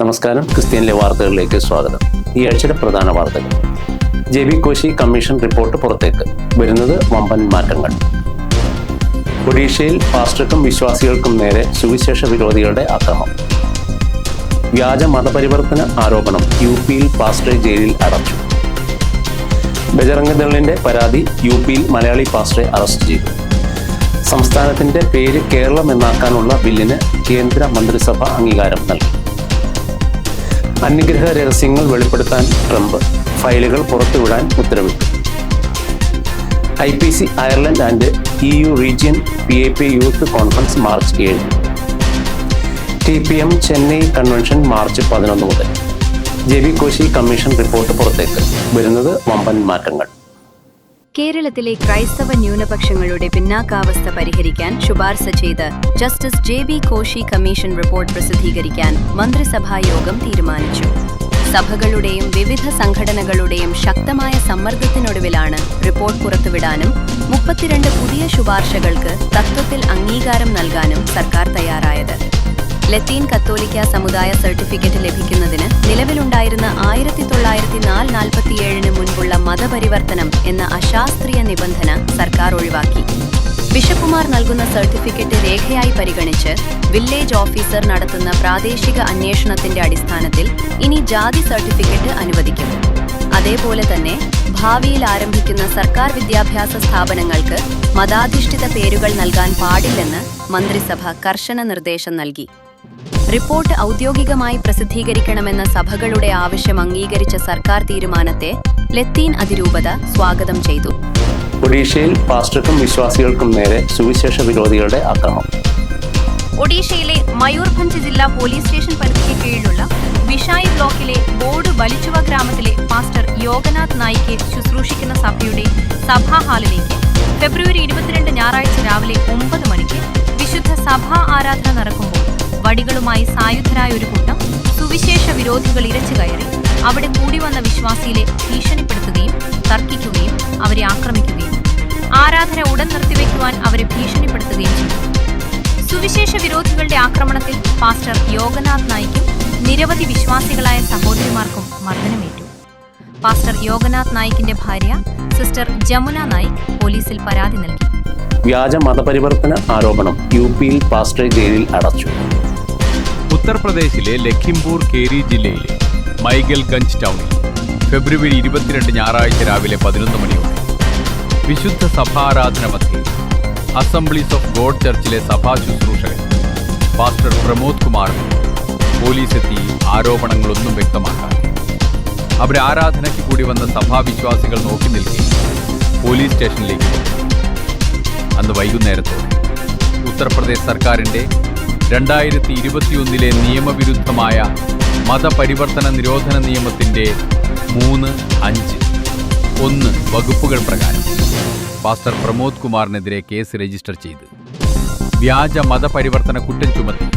നമസ്കാരം. ക്രിസ്ത്യനിലെ വാർത്തകളിലേക്ക് സ്വാഗതം. ഈ ആഴ്ചയുടെ പ്രധാന വാർത്തകൾ. ജെബി കോശി കമ്മീഷൻ റിപ്പോർട്ട് പുറത്തേക്ക്. വരുന്നത് വമ്പൻ മാറ്റങ്ങൾ. ഒഡീഷയിൽ പാസ്റ്റർക്കും വിശ്വാസികൾക്കും നേരെ സുവിശേഷ വിരോധികളുടെ ആക്രമണം. വ്യാജ മതപരിവർത്തന ആരോപണം. യു.പിയിൽ പാസ്റ്ററെ ജയിലിൽ അടച്ചു. ബജറംഗ് ദളിന്റെ പരാതി. യു.പിയിൽ മലയാളി പാസ്റ്ററെ അറസ്റ്റ് ചെയ്തു. സംസ്ഥാനത്തിന്റെ പേര് കേരളം എന്നാക്കാനുള്ള ബില്ലിന് കേന്ദ്ര മന്ത്രിസഭ അംഗീകാരം നൽകി. അന്യഗ്രഹ രഹസ്യങ്ങൾ വെളിപ്പെടുത്താൻ ട്രംപ്. ഫയലുകൾ പുറത്തുവിടാൻ ഉത്തരവിട്ടു. IPC Ireland and EU region PAP youth conference March 7. TPM Chennai convention March 11 മുതൽ. ജെബി കോശി കമ്മീഷൻ റിപ്പോർട്ട് പുറത്തേക്ക്. വരുന്നത് വമ്പൻ മാറ്റങ്ങൾ. കേരളത്തിലെ ക്രൈസ്തവ ന്യൂനപക്ഷങ്ങളുടെ പിന്നാക്കാവസ്ഥ പരിഹരിക്കാൻ ശുപാർശ ചെയ്ത് justice JB Koshy commission report പ്രസിദ്ധീകരിക്കാൻ മന്ത്രിസഭാ യോഗം തീരുമാനിച്ചു. സഭകളുടെയും വിവിധ സംഘടനകളുടെയും ശക്തമായ സമ്മർദ്ദത്തിനൊടുവിലാണ് റിപ്പോർട്ട് പുറത്തുവിടാനും 32 പുതിയ ശുപാർശകൾക്ക് തത്വത്തിൽ അംഗീകാരം നൽകാനും സർക്കാർ തയ്യാറായത്. ലത്തീൻ കത്തോലിക്ക സമുദായ സർട്ടിഫിക്കറ്റ് ലഭിക്കുന്നതിന് നിലവിലുണ്ടായിരുന്ന 1947 മുൻപുള്ള മതപരിവർത്തനം എന്ന അശാസ്ത്രീയ നിബന്ധന സർക്കാർ ഒഴിവാക്കി. ബിഷപ്പുമാർ നൽകുന്ന സർട്ടിഫിക്കറ്റ് രേഖയായി പരിഗണിച്ച് വില്ലേജ് ഓഫീസർ നടത്തുന്ന പ്രാദേശിക അന്വേഷണത്തിന്റെ അടിസ്ഥാനത്തിൽ ഇനി ജാതി സർട്ടിഫിക്കറ്റ് അനുവദിക്കും. അതേപോലെ തന്നെ ഭാവിയിൽ ആരംഭിക്കുന്ന സർക്കാർ വിദ്യാഭ്യാസ സ്ഥാപനങ്ങൾക്ക് മതാധിഷ്ഠിത പേരുകൾ നൽകാൻ പാടില്ലെന്ന് മന്ത്രിസഭ കർശന നിർദ്ദേശം നൽകി. റിപ്പോർട്ട് ഔദ്യോഗികമായി പ്രസിദ്ധീകരിക്കണമെന്ന സഭകളുടെ ആവശ്യം അംഗീകരിച്ച സർക്കാർ തീരുമാനത്തെ ലത്തീൻ അതിരൂപത സ്വാഗതം ചെയ്തു. ഒഡീഷയിൽ പാസ്റ്റർക്കും വിശ്വാസികൾക്കും നേരെ സുവിശേഷ വിരോധികളുടെ ആക്രമണം. ഒഡീഷയിലെ മയൂർഭഞ്ച് ജില്ലാ പോലീസ് സ്റ്റേഷൻ പരിധിക്ക് കീഴിലുള്ള വിഷായി ബ്ലോക്കിലെ ബോർഡ് ബലിച്ചുവ ഗ്രാമത്തിലെ പാസ്റ്റർ യോഗനാഥ് നായിക്കെ ശുശ്രൂഷിക്കുന്ന സഭയുടെ സഭാ ഹാളിലേക്ക് ഫെബ്രുവരി 22 ഞായറാഴ്ച രാവിലെ 9 മണിക്ക് വിശുദ്ധ സഭാ ആരാധന നടക്കുമ്പോൾ വടികളുമായി സായുധരായ ഒരു കൂട്ടം സുവിശേഷ വിരോധികൾ ഇരച്ചു കയറി അവിടെ കൂടി വന്ന വിശ്വാസികളെ ഭീഷണിപ്പെടുത്തുകയും തർക്കിക്കുകയും അവരെ ആക്രമിക്കുകയും ആരാധന ഉടൻ നിർത്തിവെക്കുവാൻ അവരെ ഭീഷണിപ്പെടുത്തുകയും ചെയ്തു. സുവിശേഷ വിരോധികളുടെ ആക്രമണത്തിൽ പാസ്റ്റർ യോഗനാഥ് നായിക്കും നിരവധി വിശ്വാസികളായ സഹോദരിമാർക്കും മർദ്ദനമേറ്റു. പാസ്റ്റർ യോഗനാഥ് നായിക്കിന്റെ ഭാര്യ സിസ്റ്റർ ജമുന നായിക് പോലീസിൽ പരാതി നൽകി. വ്യാജ മതപരിവർത്തന ആരോപണം. യു.പിയിൽ പാസ്റ്ററെ ജയിലിൽ അടച്ചു. ഉത്തർപ്രദേശിലെ ലഖിംപൂർ കേരി ജില്ലയിലെ മൈഗൽഗഞ്ച് ടൗണിൽ ഫെബ്രുവരി 22 ഞായറാഴ്ച രാവിലെ 11 മണിയോടെ വിശുദ്ധ സഭാരാധന മധ്യേ അസംബ്ലീസ് ഓഫ് ഗോഡ് ചർച്ചിലെ സഭാ ശുശ്രൂഷകൻ പാസ്റ്റർ പ്രമോദ് കുമാറിന് പോലീസെത്തി ആരോപണങ്ങളൊന്നും വ്യക്തമാക്കാൻ അവരെ ആരാധനയ്ക്ക് കൂടി വന്ന സഭാവിശ്വാസികൾ നോക്കി നിൽക്കെ പോലീസ് സ്റ്റേഷനിലേക്ക് പോയി. അന്ന് വൈകുന്നേരത്തോടെ ഉത്തർപ്രദേശ് സർക്കാരിൻ്റെ 2021 നിയമവിരുദ്ധമായ മതപരിവർത്തന നിരോധന നിയമത്തിൻ്റെ 3, 5, 1 വകുപ്പുകൾ പ്രകാരം പാസ്റ്റർ പ്രമോദ് കുമാറിനെതിരെ കേസ് രജിസ്റ്റർ ചെയ്ത് വ്യാജ മതപരിവർത്തന കുറ്റം ചുമത്തി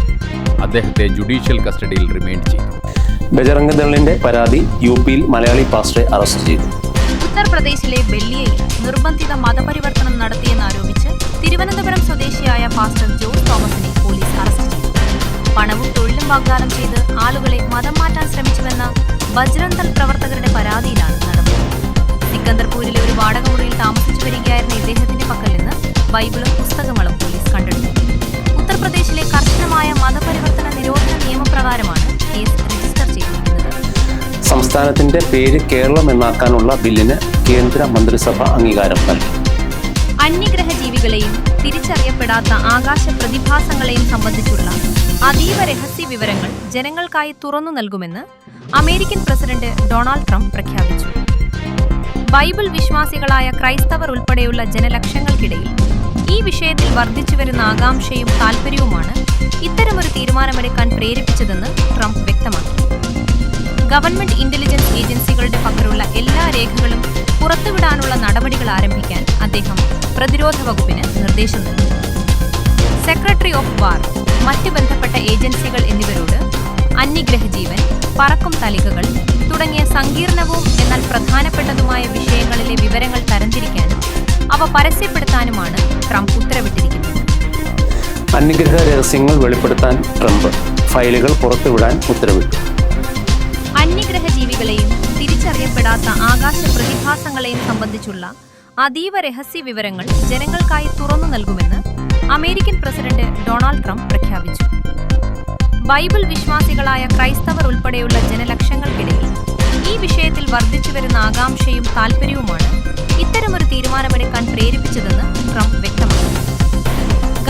അദ്ദേഹത്തെ ജുഡീഷ്യൽ കസ്റ്റഡിയിൽ റിമാൻഡ് ചെയ്തു. ബജറംഗ് ദളിന്റെ പരാതി. യു.പിയിൽ മലയാളി പാസ്റ്ററെ അറസ്റ്റ് ചെയ്തു. ഉത്തർപ്രദേശിലെ ബല്ലിയയിൽ നിർബന്ധിത മതപരിവർത്തനം നടത്തിയെന്നാരോപിച്ച് തിരുവനന്തപുരം സ്വദേശിയായ പാസ്റ്റർ ജോസ് തോമസിനെ പോലീസ് അറസ്റ്റ് ചെയ്തു. പണവും തൊഴിലും വാഗ്ദാനം ചെയ്ത് ആളുകളെ മതം മാറ്റാൻ ശ്രമിച്ചുവെന്ന ബജ്രംഗ് ദൾ പ്രവർത്തകരുടെ പരാതിയിലാണ് നടപടി. സിക്കന്ദർപൂരിലെ ഒരു വാടക മുറിയിൽ താമസിച്ചു വരികയായിരുന്ന ഇദ്ദേഹത്തിന്റെ പക്കൽ നിന്ന് ബൈബിളും പുസ്തകങ്ങളും പോലീസ് കണ്ടെടുത്തു. ഉത്തർപ്രദേശിലെ കർശനമായ മതപരിവർത്തന നിരോധന നിയമപ്രകാരമാണ് കേസ് രജിസ്റ്റർ ചെയ്തിരിക്കുന്നത്. സംസ്ഥാനത്തിന്റെ പേര് കേരളം എന്നാക്കാനുള്ള ബില്ലിന് കേന്ദ്ര മന്ത്രിസഭ അംഗീകാരം നൽകി. അന്യഗ്രഹ ജീവികളെയും തിരിച്ചറിയപ്പെടാത്ത ആകാശ പ്രതിഭാസങ്ങളെയും സംബന്ധിച്ചുള്ള അതീവ രഹസ്യ വിവരങ്ങൾ ജനങ്ങൾക്കായി തുറന്നു നൽകുമെന്ന് അമേരിക്കൻ പ്രസിഡന്റ് ഡൊണാൾഡ് ട്രംപ് പ്രഖ്യാപിച്ചു. ബൈബിൾ വിശ്വാസികളായ ക്രൈസ്തവർ ഉൾപ്പെടെയുള്ള ജനലക്ഷങ്ങൾക്കിടയിൽ ഈ വിഷയത്തിൽ വർദ്ധിച്ചുവരുന്ന ആകാംക്ഷയും താൽപര്യവുമാണ് ഇത്തരമൊരു തീരുമാനമെടുക്കാൻ പ്രേരിപ്പിച്ചതെന്ന് ട്രംപ് വ്യക്തമാക്കി. ഗവൺമെന്റ് ഇന്റലിജൻസ് ഏജൻസികളുടെ പക്കലുള്ള എല്ലാ രേഖകളും പുറത്തുവിടാനുള്ള നടപടികൾ ആരംഭിക്കാൻ അദ്ദേഹം പ്രതിരോധ വകുപ്പിന് നിർദ്ദേശം നൽകി. സെക്രട്ടറി ഓഫ് വാർ, മറ്റ് ബന്ധപ്പെട്ട ഏജൻസികൾ എന്നിവരോട് അന്യഗ്രഹ ജീവൻ, പറക്കും തലികകൾ തുടങ്ങിയ സങ്കീർണവും എന്നാൽ പ്രധാനപ്പെട്ടതുമായ വിഷയങ്ങളിലെ വിവരങ്ങൾ തരംതിരിക്കാനും അവ പരസ്യപ്പെടുത്താനുമാണ് ട്രംപ് ഉത്തരവിട്ടിരിക്കുന്നത്. അന്യഗ്രഹ രഹസ്യങ്ങൾ വെളിപ്പെടുത്താൻ ട്രംപ്. ഫയലുകൾ പുറത്തുവിടാൻ ഉത്തരവിട്ടു. അന്യഗ്രഹ ജീവികളെയും തിരിച്ചറിയപ്പെടാത്ത ആകാശ പ്രതിഭാസങ്ങളെയും സംബന്ധിച്ചുള്ള അതീവ രഹസ്യ വിവരങ്ങൾ ജനങ്ങൾക്കായി തുറന്നു നൽകുമെന്ന് അമേരിക്കൻ പ്രസിഡന്റ് ഡൊണാൾഡ് ട്രംപ് പ്രഖ്യാപിച്ചു. ബൈബിൾ വിശ്വാസികളായ ക്രൈസ്തവർ ഉൾപ്പെടെയുള്ള ജനലക്ഷങ്ങൾക്കിടയിൽ ഈ വിഷയത്തിൽ വർദ്ധിച്ചുവരുന്ന ആകാംക്ഷയും താൽപര്യവുമാണ് ഇത്തരമൊരു തീരുമാനമെടുക്കാൻ പ്രേരിപ്പിച്ചതെന്ന് ട്രംപ് വ്യക്തമാക്കി.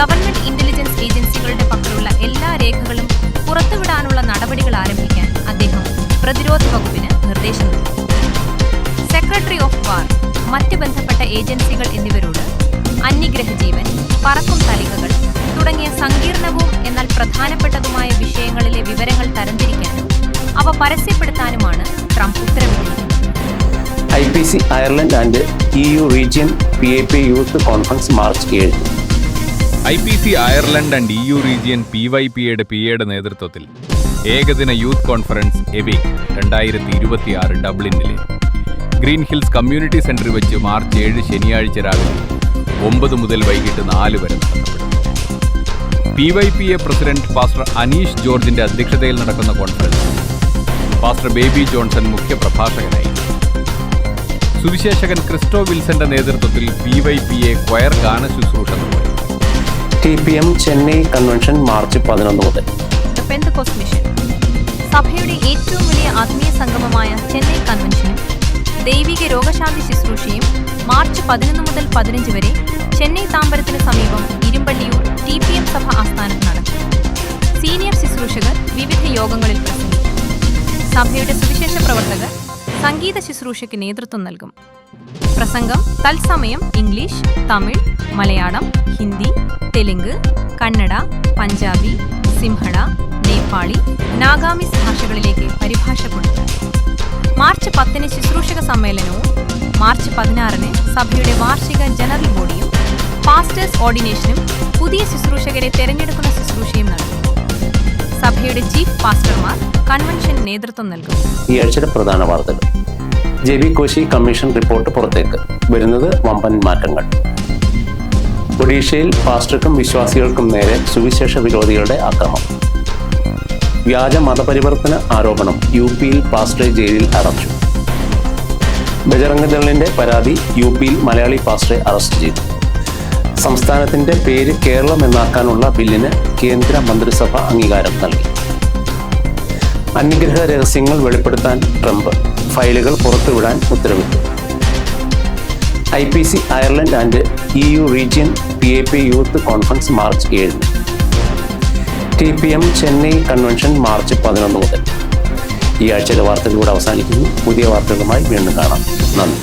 ഗവൺമെന്റ് ഇന്റലിജൻസ് ഏജൻസികളുടെ പക്കലുള്ള എല്ലാ രേഖകളും പുറത്തുവിടാനുള്ള നടപടികൾ ആരംഭിക്കാൻ അദ്ദേഹം പ്രതിരോധ വകുപ്പിന് നിർദ്ദേശം നൽകി. സെക്രട്ടറി ഓഫ് വാർ, മറ്റ് ബന്ധപ്പെട്ട ഏജൻസികൾ എന്നിവരോട് അന്യഗ്രഹ ജീവൻ, പറക്കും തലികകൾ തുടങ്ങിയ സങ്കീർണവും എന്നാൽ പ്രധാനപ്പെട്ടതുമായ വിഷയങ്ങളിലെ വിവരങ്ങൾ തരംതിരിക്കാനും അവ പരസ്യപ്പെടുത്താനുമാണ് ട്രംപ് ഉത്തരവിട്ടിരിക്കുന്നത്. IPC Ireland and EU region PAP youth conference March 7. IPC Ireland and EU region PYPയുടെ നേതൃത്വത്തിൽ ഏകദിന യൂത്ത് കോൺഫറൻസ് എവിക് 2026 ഡബ്ലിനിലെ ഗ്രീൻ ഹിൽസ് കമ്മ്യൂണിറ്റി സെന്ററിൽ വെച്ച് മാർച്ച് 7 ശനിയാഴ്ച രാവിലെ 9 മുതൽ വൈകിട്ട് 4 വരെ നടത്തപ്പെടും. PYPA പ്രസിഡന്റ് പാസ്റ്റർ അനീഷ് ജോർജിന്റെ അധ്യക്ഷതയിൽ നടക്കുന്ന കോൺഫറൻസ് പാസ്റ്റർ ബേബി ജോൺസൺ മുഖ്യപ്രഭാഷകനായി. സുവിശേഷകൻ ക്രിസ്റ്റോ വിൽസന്റെ നേതൃത്വത്തിൽ PYPA ക്വയർ ഗാന ശുശ്രൂഷ നിർവഹിക്കും. TPM ചെന്നൈ കൺവെൻഷൻ മാർച്ച് 11 മുതൽ. ദ പെന്തക്കോസ്റ്റ് മിഷൻ സഭയുടെ ഏറ്റവും വലിയ ആത്മീയ സംഗമമായ ചെന്നൈ കൺവെൻഷനും ദൈവിക രോഗശാന്തി ശുശ്രൂഷയും മാർച്ച് 11 മുതൽ 15 വരെ ചെന്നൈ താമ്പരത്തിന് സമീപം ഇരുമ്പള്ളിയൂർ TPM സഭ ആസ്ഥാനത്ത് നടക്കും. സീനിയർ ശുശ്രൂഷകർ വിവിധ യോഗങ്ങളിൽ പ്രസംഗിക്കും. സഭയുടെ സുവിശേഷ പ്രവർത്തകർ സംഗീത ശുശ്രൂഷയ്ക്ക് നേതൃത്വം നൽകും. പ്രസംഗം തത്സമയം ഇംഗ്ലീഷ്, തമിഴ്, മലയാളം, ഹിന്ദി, തെലുങ്ക്, കന്നഡ, പഞ്ചാബി, സിംഹള, നേപ്പാളി, നാഗാമിസ് ഭാഷകളിലേക്ക് പരിഭാഷപ്പെടുത്തും. മാർച്ച് 10 ശുശ്രൂഷക സമ്മേളനവും മാർച്ച് 16 സഭയുടെ വാർഷിക ജനറൽ ബോഡിയും പാസ്റ്റേഴ്സ് ഓർഡിനേഷനും പുതിയ ശുശ്രൂഷകരെ തെരഞ്ഞെടുക്കുന്ന ശുശ്രൂഷയും നടക്കും. സഭയുടെ ചീഫ് പാസ്റ്റർമാർ കൺവെൻഷന് നേതൃത്വം നൽകും. ഈ ആഴ്ചയുടെ പ്രധാന വാർത്തകൾ. ജെബി കോശി കമ്മീഷൻ റിപ്പോർട്ട് പുറത്തേക്ക്. വരുന്നത് വമ്പൻ മാറ്റങ്ങൾ. ഒഡീഷയിൽ പാസ്റ്റർക്കും വിശ്വാസികൾക്കും നേരെ സുവിശേഷ വിരോധികളുടെ ആക്രമണം. വ്യാജ മതപരിവർത്തന ആരോപണം. UPയിൽ പാസ്റ്ററെ ജയിലിൽ അടച്ചു. ബജറംഗ് ദളിന്റെ പരാതി. UPയിൽ മലയാളി പാസ്റ്ററെ അറസ്റ്റ് ചെയ്തു. സംസ്ഥാനത്തിന്റെ പേര് കേരളം എന്നാക്കാനുള്ള ബില്ലിന് കേന്ദ്ര മന്ത്രിസഭ അംഗീകാരം നൽകി. അന്യഗ്രഹ രഹസ്യങ്ങൾ വെളിപ്പെടുത്താൻ ട്രംപ്. ഫയലുകൾ പുറത്തുവിടാൻ ഉത്തരവിട്ടു. IPC Ireland and EU region PAP youth conference March 7. TPM Chennai convention March 11 മുതൽ. ഈ ആഴ്ചയിലെ വാർത്തകളിലൂടെ അവസാനിക്കുന്നു. പുതിയ വാർത്തകളുമായി വീണ്ടും കാണാം. നന്ദി.